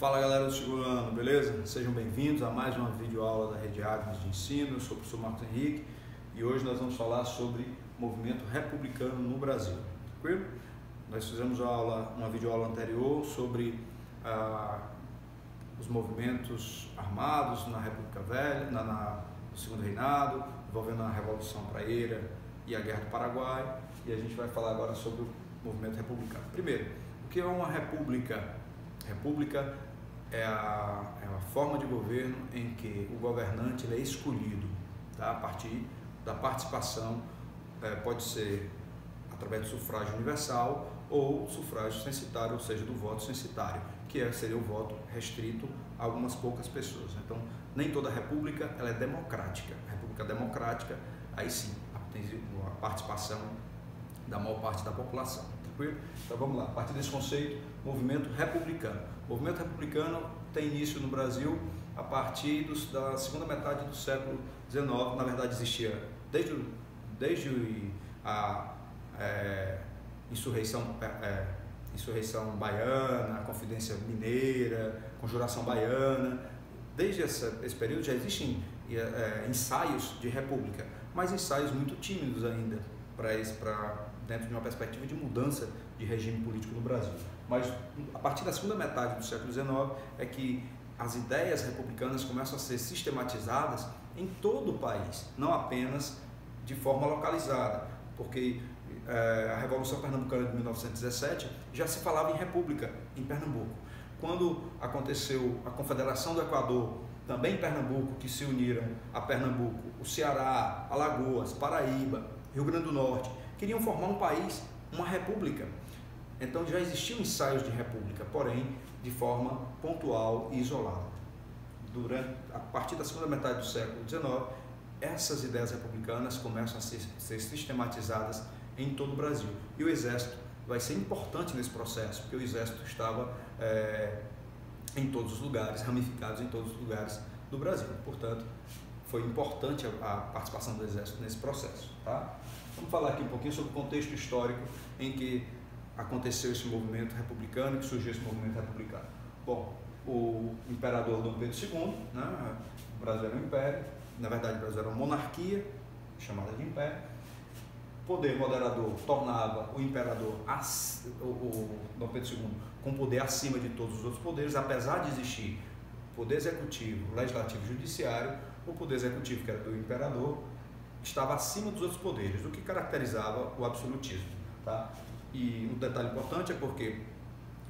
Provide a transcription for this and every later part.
Fala galera do segundo ano, beleza? Sejam bem-vindos a mais uma videoaula da Rede Agnes de Ensino. Eu sou o professor Marcos Henrique e hoje nós vamos falar sobre movimento republicano no Brasil, tranquilo? Nós fizemos uma videoaula anterior sobre os movimentos armados na República Velha, no Segundo Reinado, envolvendo a Revolução Praieira e a Guerra do Paraguai, e a gente vai falar agora sobre o movimento republicano. Primeiro, o que é uma república? República é a forma de governo em que o governante ele é escolhido, tá? A partir da participação, pode ser através do sufrágio universal ou sufrágio censitário, ou seja, do voto censitário, que seria o voto restrito a algumas poucas pessoas. Então, nem toda república ela é democrática. A república democrática, aí sim, tem a participação da maior parte da população. Tranquilo? Então vamos lá, a partir desse conceito, movimento republicano. O movimento republicano tem início no Brasil a partir da segunda metade do século XIX. Na verdade existia desde a insurreição baiana, a Confidência Mineira, Conjuração Baiana. Desde esse período já existem ensaios de república, mas ensaios muito tímidos ainda para dentro de uma perspectiva de mudança de regime político no Brasil. Mas a partir da segunda metade do século XIX é que as ideias republicanas começam a ser sistematizadas em todo o país, não apenas de forma localizada, porque a Revolução Pernambucana de 1917 já se falava em república em Pernambuco. Quando aconteceu a Confederação do Equador, também em Pernambuco, que se uniram a Pernambuco, o Ceará, Alagoas, Paraíba, Rio Grande do Norte, queriam formar um país, uma república. Então já existiam ensaios de república, porém de forma pontual e isolada. A partir da segunda metade do século XIX, essas ideias republicanas começam a ser sistematizadas em todo o Brasil. E o Exército vai ser importante nesse processo, porque o Exército estava em todos os lugares, ramificados em todos os lugares do Brasil. Portanto, foi importante a participação do Exército nesse processo. Tá? Vamos falar aqui um pouquinho sobre o contexto histórico em que aconteceu esse movimento republicano, que surgiu esse movimento republicano. Bom, o imperador Dom Pedro II, né, o Brasil era um império, na verdade o Brasil era uma monarquia, chamada de império. O poder moderador tornava o imperador, o Dom Pedro II, com poder acima de todos os outros poderes, apesar de existir poder executivo, legislativo e judiciário. O poder executivo, que era do imperador, estava acima dos outros poderes, o que caracterizava o absolutismo. Tá? E um detalhe importante é porque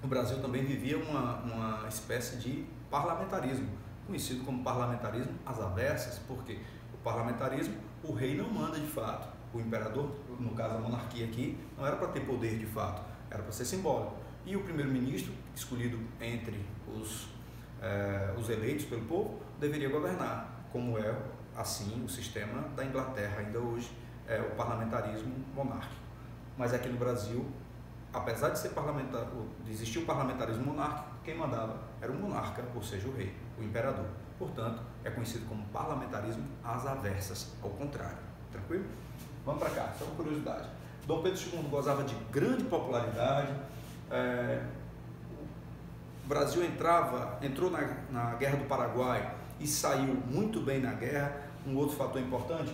o Brasil também vivia uma espécie de parlamentarismo, conhecido como parlamentarismo às avessas, porque o parlamentarismo, o rei não manda de fato, o imperador, no caso a monarquia aqui, não era para ter poder de fato, era para ser simbólico. E o primeiro-ministro, escolhido entre os eleitos pelo povo, deveria governar, como é assim o sistema da Inglaterra ainda hoje, é o parlamentarismo monárquico. Mas aqui no Brasil, apesar de existir o parlamentarismo monárquico, quem mandava era o monarca, ou seja, o rei, o imperador. Portanto, é conhecido como parlamentarismo às avessas, ao contrário. Tranquilo? Vamos para cá, só uma curiosidade. Dom Pedro II gozava de grande popularidade. O Brasil entrou na Guerra do Paraguai e saiu muito bem na guerra. Um outro fator importante,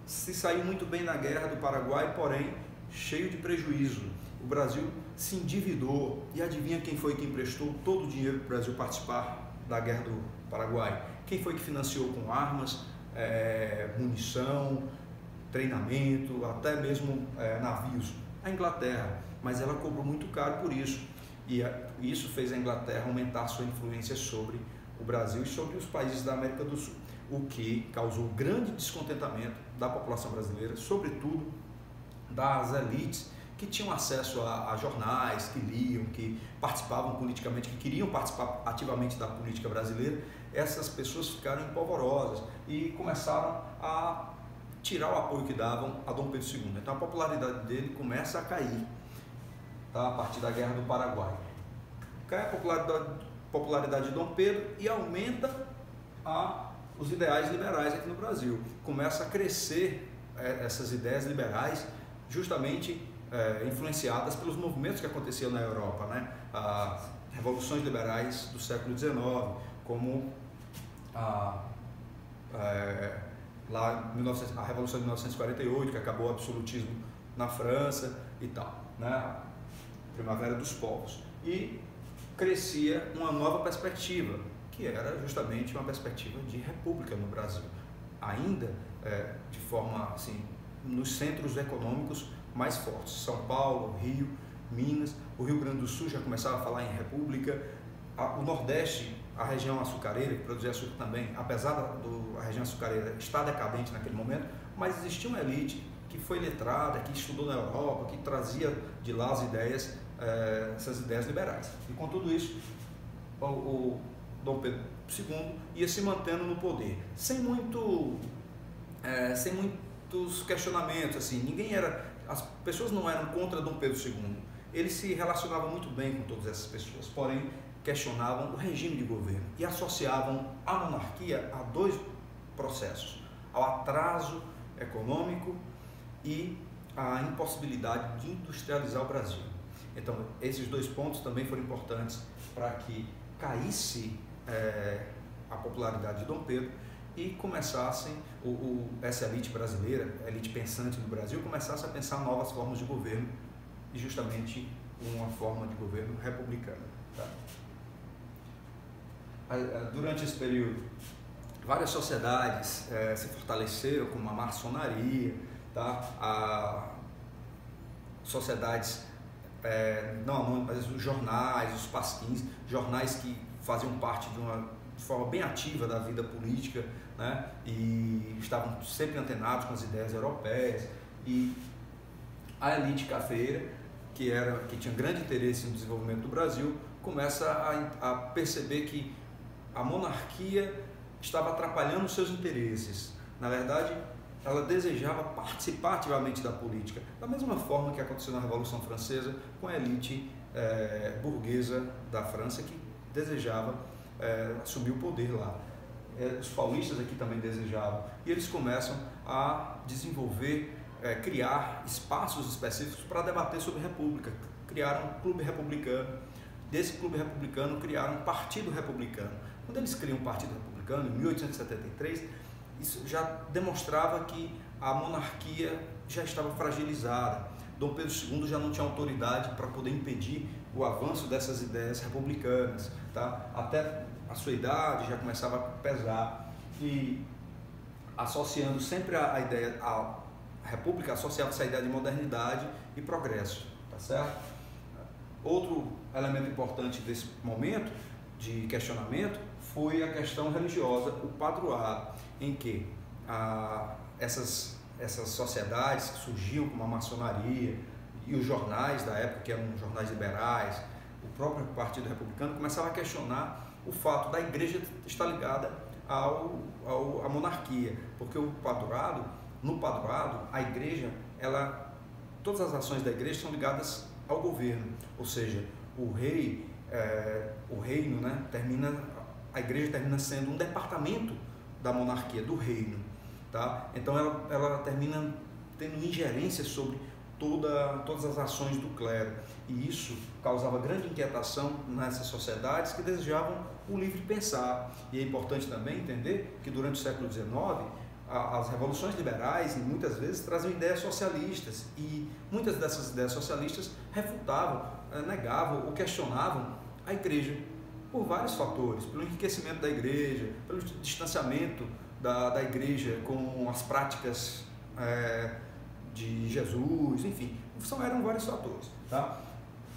se saiu muito bem na Guerra do Paraguai, porém cheio de prejuízo. O Brasil se endividou e adivinha quem foi que emprestou todo o dinheiro para o Brasil participar da Guerra do Paraguai? Quem foi que financiou com armas, munição, treinamento, até mesmo navios? A Inglaterra, mas ela cobrou muito caro por isso. E isso fez a Inglaterra aumentar sua influência sobre o Brasil e sobre os países da América do Sul, o que causou grande descontentamento da população brasileira, sobretudo das elites que tinham acesso a jornais, que liam, que participavam politicamente, que queriam participar ativamente da política brasileira. Essas pessoas ficaram empolvorosas e começaram a tirar o apoio que davam a Dom Pedro II. Então a popularidade dele começa a cair, tá? A partir da Guerra do Paraguai. Cai a popularidade de Dom Pedro e aumenta os ideais liberais aqui no Brasil. Começa a crescer essas ideias liberais, justamente influenciadas pelos movimentos que aconteciam na Europa, né? A revoluções liberais do século XIX, como a Revolução de 1948, que acabou o absolutismo na França e tal, né? A Primavera dos Povos. E crescia uma nova perspectiva, que era justamente uma perspectiva de república no Brasil, ainda de forma assim, nos centros econômicos mais fortes, São Paulo, Rio, Minas, o Rio Grande do Sul já começava a falar em república, o Nordeste, a região açucareira, que produzia açúcar também, apesar da região açucareira estar decadente naquele momento, mas existia uma elite que foi letrada, que estudou na Europa, que trazia de lá as ideias, essas ideias liberais. E com tudo isso, o Dom Pedro II ia se mantendo no poder, sem muitos questionamentos, assim, as pessoas não eram contra Dom Pedro II, ele se relacionava muito bem com todas essas pessoas, porém questionavam o regime de governo e associavam a monarquia a dois processos, ao atraso econômico e à impossibilidade de industrializar o Brasil. Então, esses dois pontos também foram importantes para que caísse a popularidade de Dom Pedro e começassem, essa elite brasileira, a elite pensante do Brasil, começasse a pensar novas formas de governo e justamente uma forma de governo republicano. Tá? Durante esse período, várias sociedades se fortaleceram, como a maçonaria, tá? Sociedades mas os jornais, os pasquins, jornais que faziam parte de forma bem ativa da vida política, né? E estavam sempre antenados com as ideias europeias, e a elite cafeira, que tinha grande interesse no desenvolvimento do Brasil, começa a perceber que a monarquia estava atrapalhando os seus interesses. Na verdade, ela desejava participar ativamente da política, da mesma forma que aconteceu na Revolução Francesa com a elite burguesa da França, que desejava assumir o poder lá. Os paulistas aqui também desejavam, e eles começam a desenvolver, criar espaços específicos para debater sobre república. Criaram um clube republicano, desse clube republicano criaram um partido republicano. Quando eles criam um partido republicano, em 1873, isso já demonstrava que a monarquia já estava fragilizada. Dom Pedro II já não tinha autoridade para poder impedir o avanço dessas ideias republicanas, tá? Até a sua idade já começava a pesar, e associando sempre a ideia, a república associava-se à ideia de modernidade e progresso, tá certo? Outro elemento importante desse momento de questionamento foi a questão religiosa, o padroado, em que essas sociedades que surgiam, como a maçonaria e os jornais da época, que eram jornais liberais, o próprio Partido Republicano, começava a questionar o fato da igreja estar ligada à monarquia, porque no padroado, a igreja, todas as ações da igreja são ligadas ao governo, ou seja, o reino, né, a igreja termina sendo um departamento da monarquia, do reino, tá? Então ela termina tendo ingerência sobre todas as ações do clero, e isso causava grande inquietação nessas sociedades que desejavam o livre pensar. E é importante também entender que durante o século XIX as revoluções liberais muitas vezes traziam ideias socialistas, e muitas dessas ideias socialistas refutavam, negavam ou questionavam a igreja por vários fatores, pelo enriquecimento da igreja, pelo distanciamento da igreja com as práticas de Jesus, enfim, eram vários fatores, tá?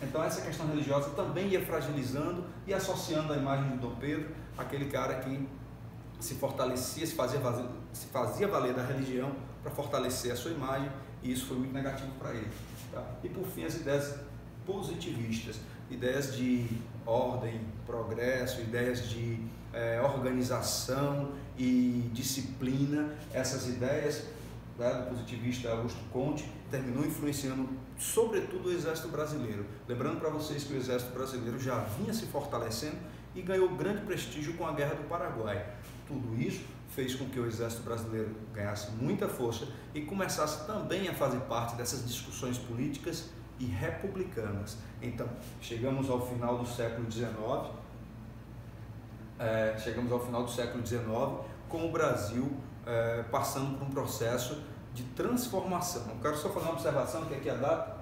Então essa questão religiosa também ia fragilizando e associando a imagem de Dom Pedro àquele cara que se fortalecia, se fazia valer da religião para fortalecer a sua imagem, e isso foi muito negativo para ele, tá? E por fim, as ideias positivistas, ideias de ordem, progresso, ideias de organização e disciplina. Essas ideias, né, do positivista Augusto Conte, terminou influenciando sobretudo o exército brasileiro. Lembrando para vocês que o exército brasileiro já vinha se fortalecendo e ganhou grande prestígio com a Guerra do Paraguai. Tudo isso fez com que o exército brasileiro ganhasse muita força e começasse também a fazer parte dessas discussões políticas e republicanas. Então, chegamos ao final do século XIX, com o Brasil passando por um processo de transformação. Eu quero só fazer uma observação, que aqui a data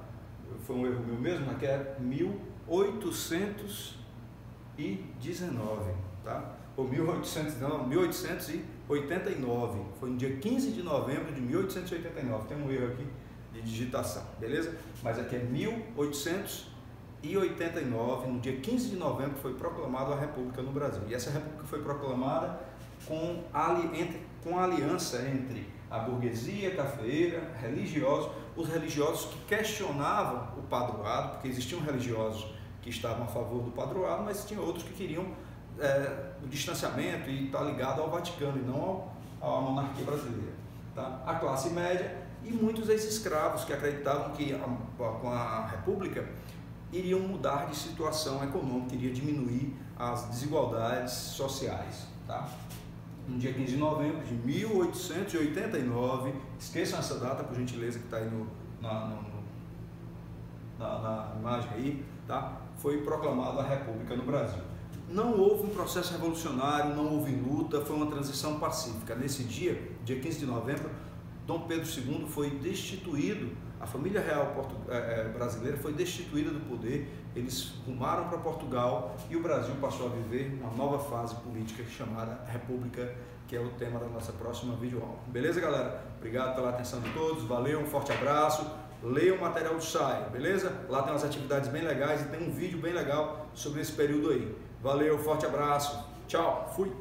foi um erro meu mesmo, aqui é 1819, tá? Ou 1889, foi no dia 15 de novembro de 1889, tem um erro aqui de digitação, beleza? Mas aqui é 1889, no dia 15 de novembro foi proclamada a República no Brasil. E essa República foi proclamada com a aliança entre a burguesia, cafeeira, religiosos, os religiosos que questionavam o padroado, porque existiam religiosos que estavam a favor do padroado, mas tinha outros que queriam o distanciamento e estar ligado ao Vaticano e não à monarquia brasileira, tá? A classe média e muitos ex-escravos que acreditavam que com a República iriam mudar de situação econômica, iria diminuir as desigualdades sociais, tá? No dia 15 de novembro de 1889, esqueçam essa data, por gentileza, que está aí na imagem aí, tá? Foi proclamada a República no Brasil. Não houve um processo revolucionário, não houve luta, foi uma transição pacífica. Nesse dia, dia 15 de novembro, Dom Pedro II foi destituído, a família real brasileira foi destituída do poder, eles rumaram para Portugal e o Brasil passou a viver uma nova fase política chamada República, que é o tema da nossa próxima videoaula. Beleza, galera? Obrigado pela atenção de todos, valeu, um forte abraço, leiam o material do SAI, beleza? Lá tem umas atividades bem legais e tem um vídeo bem legal sobre esse período aí. Valeu, forte abraço, tchau, fui!